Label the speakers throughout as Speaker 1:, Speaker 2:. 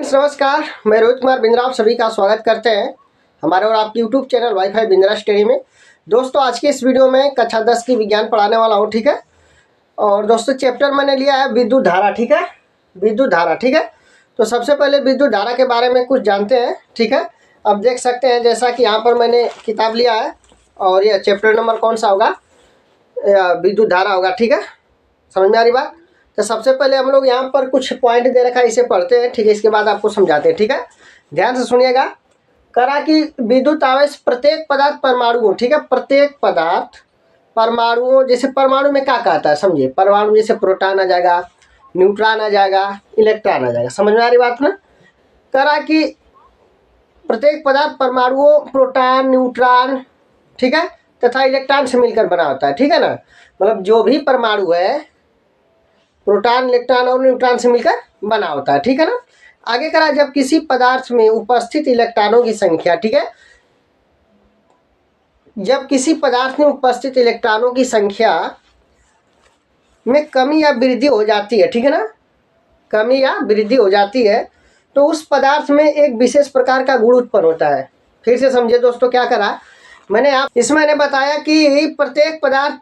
Speaker 1: Friends नमस्कार, मैं रोहित कुमार बिंद्रा आप सभी का स्वागत करते हैं हमारे और आपके YouTube channel wifi Bindra study में। दोस्तों आज की इस वीडियो में कक्षा 10 की विज्ञान पढ़ाने वाला हूं, ठीक है। और दोस्तों चैप्टर मैंने लिया है विद्युत धारा, ठीक है, विद्युत धारा, ठीक है। तो सबसे पहले विद्युत धारा के बारे में कुछ जानते हैं, ठीक है। अब देख सकते हैं जैसा कि यहाँ पर मैंने किताब लिया है और यह चैप्टर नंबर कौन सा होगा, विद्युत धारा होगा, ठीक है। समझ में आ रही बात। तो सबसे पहले हम लोग यहाँ पर कुछ पॉइंट दे रखा है, इसे पढ़ते हैं, ठीक है। इसके बाद आपको समझाते हैं, ठीक है। ध्यान से सुनिएगा। करा कि विद्युत आवेश प्रत्येक पदार्थ परमाणुओं, ठीक है, प्रत्येक पदार्थ परमाणुओं, जैसे परमाणु में क्या कहता है समझिए, परमाणु जैसे प्रोटॉन आ जाएगा, न्यूट्रॉन आ जाएगा, इलेक्ट्रॉन आ जाएगा। समझ में आ रही बात ना। करा कि प्रत्येक पदार्थ परमाणुओं प्रोटॉन, न्यूट्रॉन, ठीक है, तथा इलेक्ट्रॉन से मिलकर बना होता है, ठीक है ना। मतलब जो भी परमाणु है प्रोटॉन, इलेक्ट्रॉन और न्यूट्रॉन से मिलकर बना होता है, ठीक है ना। आगे करा जब किसी पदार्थ में उपस्थित इलेक्ट्रॉनों की संख्या, ठीक है, जब किसी पदार्थ में उपस्थित इलेक्ट्रॉनों की संख्या में कमी या वृद्धि हो जाती है, ठीक है ना, कमी या वृद्धि हो जाती है तो उस पदार्थ में एक विशेष प्रकार का गुण उत्पन्न होता है। फिर से समझिए दोस्तों, क्या करा मैंने बताया कि प्रत्येक पदार्थ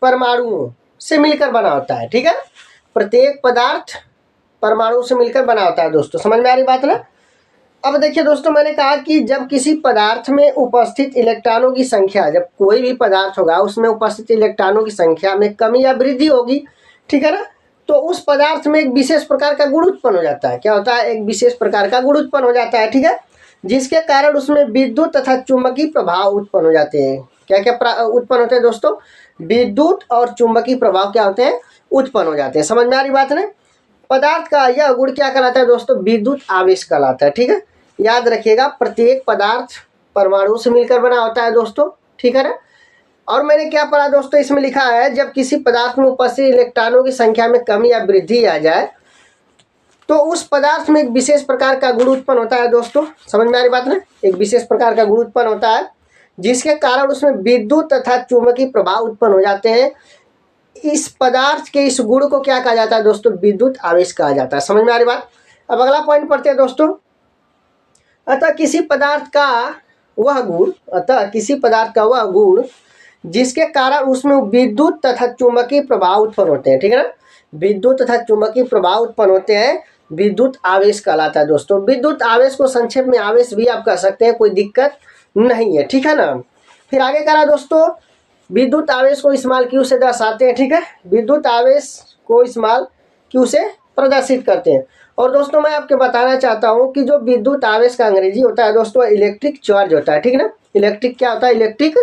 Speaker 1: परमाणुओं से मिलकर बना होता है, ठीक है। प्रत्येक पदार्थ परमाणु से मिलकर बना होता है दोस्तों। समझ में आ रही बात ना। अब देखिए दोस्तों, मैंने कहा कि जब किसी पदार्थ में उपस्थित इलेक्ट्रॉनों की संख्या, जब कोई भी पदार्थ होगा उसमें उपस्थित इलेक्ट्रॉनों की संख्या में कमी या वृद्धि होगी, ठीक है ना, तो उस पदार्थ में एक विशेष प्रकार का गुण उत्पन्न हो जाता है। क्या होता है? एक विशेष प्रकार का गुण उत्पन्न हो जाता है, ठीक है, जिसके कारण उसमें विद्युत तथा चुंबकीय प्रभाव उत्पन्न हो जाते हैं। क्या क्या उत्पन्न होते हैं दोस्तों? विद्युत और चुंबकीय प्रभाव क्या होते हैं? उत्पन्न हो जाते हैं। समझ में आ रही बात ना। पदार्थ का यह गुण क्या कहलाता है दोस्तों? विद्युत आवेश कहलाता है, ठीक है। याद रखिएगा, प्रत्येक पदार्थ परमाणु से मिलकर बना होता है दोस्तों, ठीक है ना। और मैंने क्या पढ़ा दोस्तों, इसमें लिखा है जब किसी पदार्थ में उपस्थित इलेक्ट्रॉनों की संख्या में कमी या वृद्धि आ जाए तो उस पदार्थ में एक विशेष प्रकार का गुण उत्पन्न होता है दोस्तों। समझ में आ रही बात ना। एक विशेष प्रकार का गुण उत्पन्न होता है जिसके कारण उसमें विद्युत तथा चुंबकीय प्रभाव उत्पन्न हो जाते हैं। इस पदार्थ के इस गुण को क्या कहा जाता है दोस्तों? विद्युत आवेश कहा जाता है। समझ में आ रही बात। अब अगला पॉइंट पढ़ते हैं दोस्तों। अतः किसी पदार्थ का वह गुण जिसके कारण उसमें विद्युत तथा चुंबकीय प्रभाव उत्पन्न होते हैं, ठीक है ना, विद्युत तथा चुंबकीय प्रभाव उत्पन्न होते हैं, विद्युत आवेश कहलाता है दोस्तों। विद्युत आवेश को संक्षेप में आवेश भी आप कह सकते हैं, कोई दिक्कत नहीं है, ठीक है ना। फिर आगे करा दोस्तों, विद्युत आवेश को स्मॉल क्यू से दर्शाते हैं, ठीक है, विद्युत आवेश को स्मॉल क्यू से प्रदर्शित करते हैं। और दोस्तों मैं आपको बताना चाहता हूं कि जो विद्युत आवेश का अंग्रेजी होता है दोस्तों इलेक्ट्रिक चार्ज होता है, ठीक है ना। इलेक्ट्रिक क्या होता है? इलेक्ट्रिक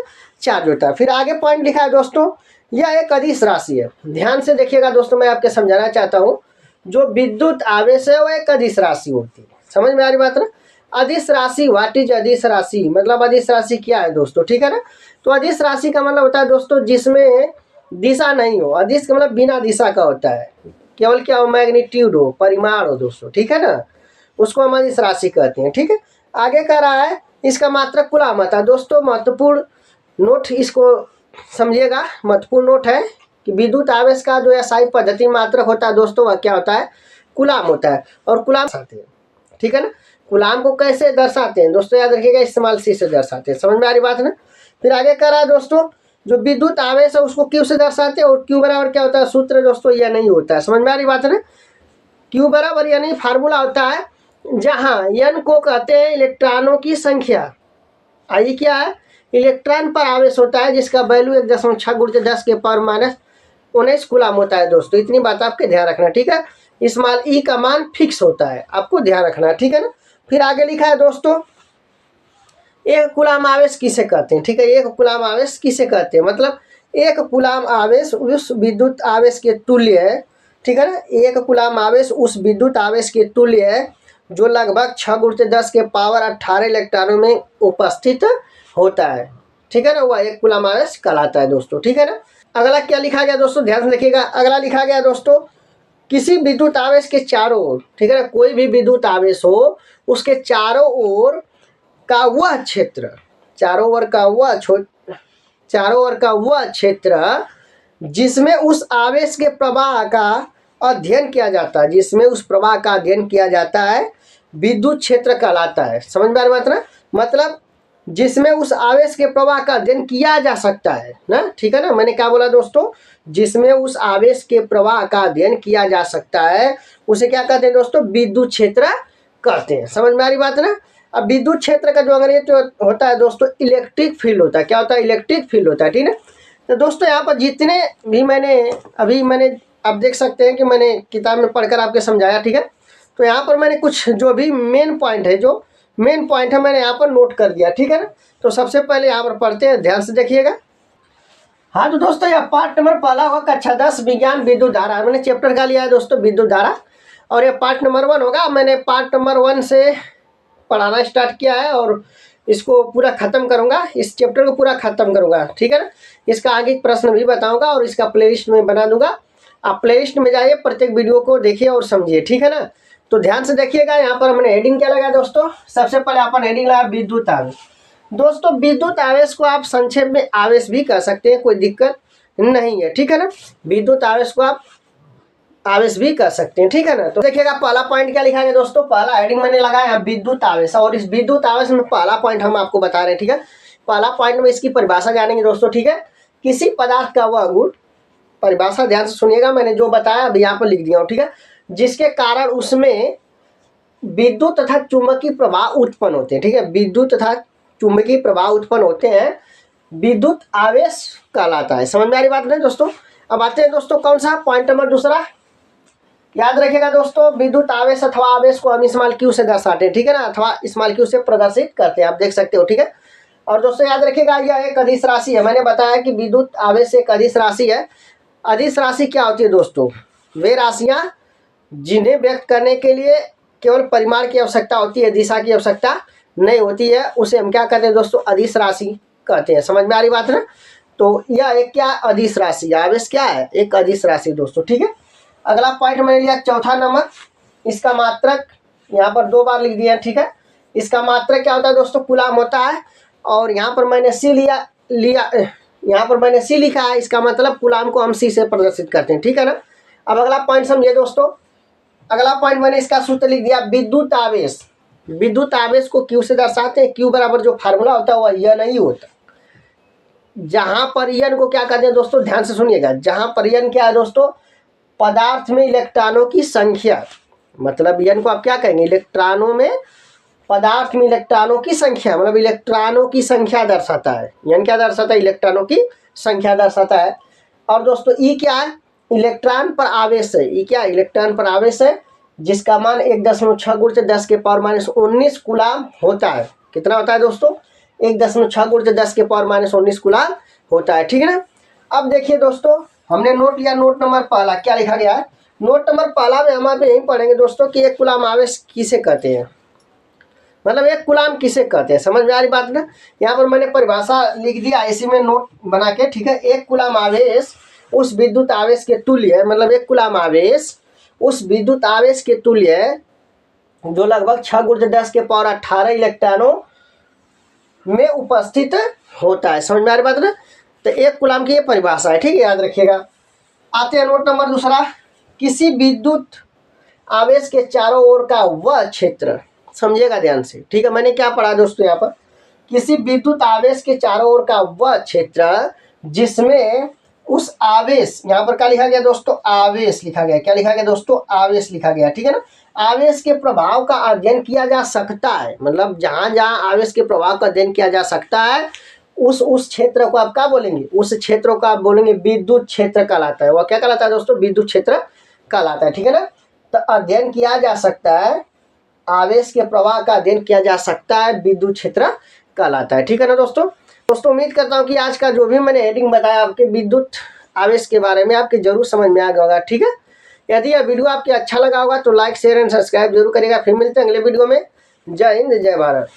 Speaker 1: चार्ज होता है। फिर आगे पॉइंट लिखा है दोस्तों, यह एक अदिश राशि है। ध्यान से देखिएगा दोस्तों, मैं आपको समझाना चाहता हूँ, जो विद्युत आवेश है वो एक अदिश राशि होती है। समझ में आ रही बात ना। अदिश राशि, व्हाट इज अदिश राशि? मतलब अदिश राशि क्या है दोस्तों, ठीक है ना। तो अदिश राशि का मतलब होता है दोस्तों जिसमें दिशा नहीं हो। अदिश का मतलब बिना दिशा का होता है, केवल क्या हो? मैग्नीट्यूड हो, परिमाण हो दोस्तों, ठीक है ना, उसको हम अदिश राशि कहते हैं, ठीक है। आगे कह रहा है इसका मात्रक कूलाम आता है दोस्तों। महत्वपूर्ण नोट इसको समझिएगा, महत्वपूर्ण नोट है कि विद्युत आवेश का जो एसआई पद्धति मात्रक होता है दोस्तों वह क्या होता है? कूलाम होता है। और कूलाम दर्शाते हैं, ठीक है ना। कूलाम को कैसे दर्शाते हैं दोस्तों? याद रखिएगा, इस्तेमाल सी से दर्शाते हैं। समझ में आ रही बात ना। फिर आगे कह रहा है दोस्तों, जो विद्युत आवेश है उसको क्यू से दर्शाते हैं। और क्यू बराबर क्या होता है? सूत्र दोस्तों यह नहीं होता है। समझ में आ रही बात है ना। क्यू बराबर यानी फार्मूला होता है जहां एन को कहते हैं इलेक्ट्रॉनों की संख्या, आई क्या है? इलेक्ट्रॉन पर आवेश होता है जिसका वैल्यू 1.6 × 10 के पावर -19 कूलाम होता है दोस्तों। इतनी बात आपके ध्यान रखना, ठीक है। स्मॉल ई का मान फिक्स होता है, आपको ध्यान रखना, ठीक है ना। फिर आगे लिखा है दोस्तों, एक कूलाम आवेश किसे कहते हैं? ठीक है, एक कूलाम आवेश किसे कहते हैं? मतलब एक कूलाम आवेश उस विद्युत आवेश के तुल्य है, ठीक है ना। एक कूलाम आवेश उस विद्युत आवेश के तुल्य है जो लगभग 6 × 10 के पावर 18 इलेक्ट्रॉनों में उपस्थित होता है, ठीक है ना। वह एक कूलाम आवेश कहलाता है दोस्तों, ठीक है ना। अगला क्या लिखा गया दोस्तों? ध्यान से देखिएगा। अगला लिखा गया दोस्तों, किसी विद्युत आवेश के चारों ओर, ठीक है ना, कोई भी विद्युत आवेश हो उसके चारों ओर का वह क्षेत्र, चारों ओर का वह क्षेत्र जिसमें उस आवेश के प्रवाह का अध्ययन किया जाता है, जिसमें उस प्रवाह का अध्ययन किया जाता है विद्युत क्षेत्र कहलाता है। समझ में आ रही बात ना, मतलब जिसमें उस आवेश के प्रवाह का अध्ययन किया जा सकता है ना, ठीक है ना। मैंने क्या बोला दोस्तों, जिसमें उस आवेश के प्रवाह का अध्ययन किया जा सकता है उसे क्या कहते हैं दोस्तों, विद्युत क्षेत्र कहते हैं। समझ में आ रही बात ना। अब विद्युत क्षेत्र का जो अंग्रेजी तो होता है दोस्तों इलेक्ट्रिक फील्ड होता है। क्या होता है, इलेक्ट्रिक फील्ड होता है, ठीक है। तो दोस्तों यहाँ पर जितने भी मैंने आप देख सकते हैं कि मैंने किताब में पढ़कर आपके समझाया, ठीक है। तो यहाँ पर मैंने कुछ जो भी मेन पॉइंट है मैंने यहाँ पर नोट कर दिया, ठीक है ना। तो सबसे पहले यहाँ पर पढ़ते हैं, ध्यान से देखिएगा। हाँ तो दोस्तों यह पार्ट नंबर पहला होगा कक्षा 10 विज्ञान विद्युत धारा। मैंने चैप्टर का लिया है दोस्तों विद्युत धारा, और ये पार्ट नंबर 1 होगा। मैंने पार्ट नंबर 1 से पढ़ाना स्टार्ट किया है और इसको पूरा ख़त्म करूँगा, इस चैप्टर को पूरा ख़त्म करूँगा, ठीक है ना। इसका आगे प्रश्न भी बताऊँगा और इसका प्लेलिस्ट में बना दूँगा। आप प्लेलिस्ट में जाइए, प्रत्येक वीडियो को देखिए और समझिए, ठीक है ना। तो ध्यान से देखिएगा, यहाँ पर हमने हेडिंग क्या लगाया दोस्तों, सबसे पहले अपन हेडिंग लगाया विद्युत आवेश। दोस्तों विद्युत आवेश को आप संक्षेप में आवेश भी कह सकते हैं, कोई दिक्कत नहीं है, ठीक है ना। विद्युत आवेश को आप आवेश भी कह सकते हैं, ठीक है ना। तो देखिएगा पहला पॉइंट क्या लिखा है दोस्तों, पहला हेडिंग मैंने लगाया है विद्युत आवेश, और इस विद्युत आवेश में पहला पॉइंट हम आपको बता रहे हैं, ठीक है। पहला पॉइंट में इसकी परिभाषा जानेंगे दोस्तों, ठीक है। किसी पदार्थ का वह गुण, परिभाषा ध्यान से सुनिएगा, मैंने जो बताया अभी यहाँ पर लिख दिया हूँ, ठीक है। जिसके कारण उसमें विद्युत तथा चुंबकीय प्रवाह उत्पन्न होते हैं, ठीक है। विद्युत तथा चुंबकीय प्रवाह उत्पन्न होते हैं, विद्युत आवेश कहलाता है। समझ में आ रही बात नहीं दोस्तों। अब आते हैं दोस्तों कौन सा पॉइंट नंबर दूसरा, याद रखिएगा दोस्तों, विद्युत आवेश अथवा आवेश को हम स्मॉल क्यू से दर्शाते हैं, ठीक है ना, अथवा स्मॉल क्यू से प्रदर्शित करते हैं, आप देख सकते हो, ठीक है। और दोस्तों याद रखिएगा यह एक अदिश राशि है। मैंने बताया कि विद्युत आवेश एक अदिश राशि है। अदिश राशि क्या होती है दोस्तों, वे राशियां जिन्हें व्यक्त करने के लिए केवल परिमाण की आवश्यकता होती है, दिशा की आवश्यकता नहीं होती है, उसे हम क्या कहते हैं दोस्तों, अदिश राशि कहते हैं। समझ में आ रही बात ना। तो यह एक क्या अदिश राशि, आवेश क्या है, एक अदिश राशि दोस्तों, ठीक है। अगला पॉइंट मैंने लिया चौथा नंबर, इसका मात्रक यहाँ पर 2 बार लिख दिया, ठीक है। इसका मात्रक क्या होता है दोस्तों, कूलाम होता है, और यहाँ पर मैंने सी यहाँ पर मैंने सी लिखा है, इसका मतलब कूलाम को हम सी से प्रदर्शित करते हैं, ठीक है ना। अब अगला पॉइंट समझिए दोस्तों, अगला पॉइंट मैंने इसका सूत्र लिख दिया विद्युत आवेश। विद्युत आवेश को क्यू से दर्शाते हैं, क्यू बराबर जो फार्मूला होता है वह यह नहीं होता। जहां पर यन को क्या कहते हैं दोस्तों, ध्यान से सुनिएगा, जहां पर यन क्या है दोस्तों, पदार्थ में इलेक्ट्रॉनों की संख्या, मतलब यन को आप क्या कहेंगे, इलेक्ट्रॉनों में, पदार्थ में इलेक्ट्रॉनों की संख्या, मतलब इलेक्ट्रॉनों की संख्या दर्शाता है। यन क्या दर्शाता है, इलेक्ट्रॉनों की संख्या दर्शाता है। और दोस्तों ई क्या है, इलेक्ट्रॉन पर आवेश है। ई क्या है, इलेक्ट्रॉन पर आवेश है, जिसका मान 1.6 × 10⁻19 कूलाम होता है। कितना होता है दोस्तों, 1.6 × 10⁻19 कूलाम होता है, ठीक है ना। अब देखिए दोस्तों, हमने नोट लिया, नोट नंबर पहला क्या लिखा गया है, नोट नंबर पहला में हम आप यही पढ़ेंगे दोस्तों कि एक कूलाम आवेश किसे कहते हैं, मतलब एक कूलाम किसे कहते हैं। समझ में आ रही बात ना। यहाँ पर मैंने परिभाषा लिख दिया इसी में नोट बना के, ठीक है। एक कूलाम आवेश उस विद्युत आवेश के तुल्य है, मतलब एक कूलाम आवेश उस विद्युत आवेश के तुल्य है जो लगभग 6 × 10⁻18 इलेक्ट्रॉनों में उपस्थित होता है। समझ में आ रही बात ना। तो एक कूलाम की ये परिभाषा है, ठीक है, याद रखिएगा। आते हैं नोट नंबर दूसरा, किसी विद्युत आवेश के चारों ओर का वह क्षेत्र, समझिएगा ध्यान से, ठीक है। मैंने क्या पढ़ा दोस्तों, यहाँ पर किसी विद्युत आवेश के चारों ओर का वह क्षेत्र जिसमें उस आवेश, यहाँ पर क्या लिखा गया दोस्तों, आवेश लिखा गया, क्या लिखा गया दोस्तों, आवेश लिखा गया, ठीक है ना। आवेश के प्रभाव का अध्ययन किया जा सकता है, मतलब जहां जहां आवेश के प्रभाव का अध्ययन किया जा सकता है उस क्षेत्र को आप क्या बोलेंगे, उस क्षेत्र को आप बोलेंगे विद्युत क्षेत्र कहलाता है। वह क्या कहलाता है दोस्तों, विद्युत क्षेत्र कहलाता है, ठीक है ना। तो अध्ययन किया जा सकता है, आवेश के प्रवाह का अध्ययन किया जा सकता है, विद्युत क्षेत्र कहलाता है, ठीक है ना दोस्तों। उम्मीद करता हूँ कि आज का जो भी मैंने हेडिंग बताया आपके विद्युत आवेश के बारे में आपके जरूर समझ में आ गया होगा, ठीक है। यदि यह वीडियो आपके अच्छा लगा होगा तो लाइक शेयर एंड सब्सक्राइब जरूर करिएगा। फिर मिलते हैं अगले वीडियो में। जय हिंद, जय भारत।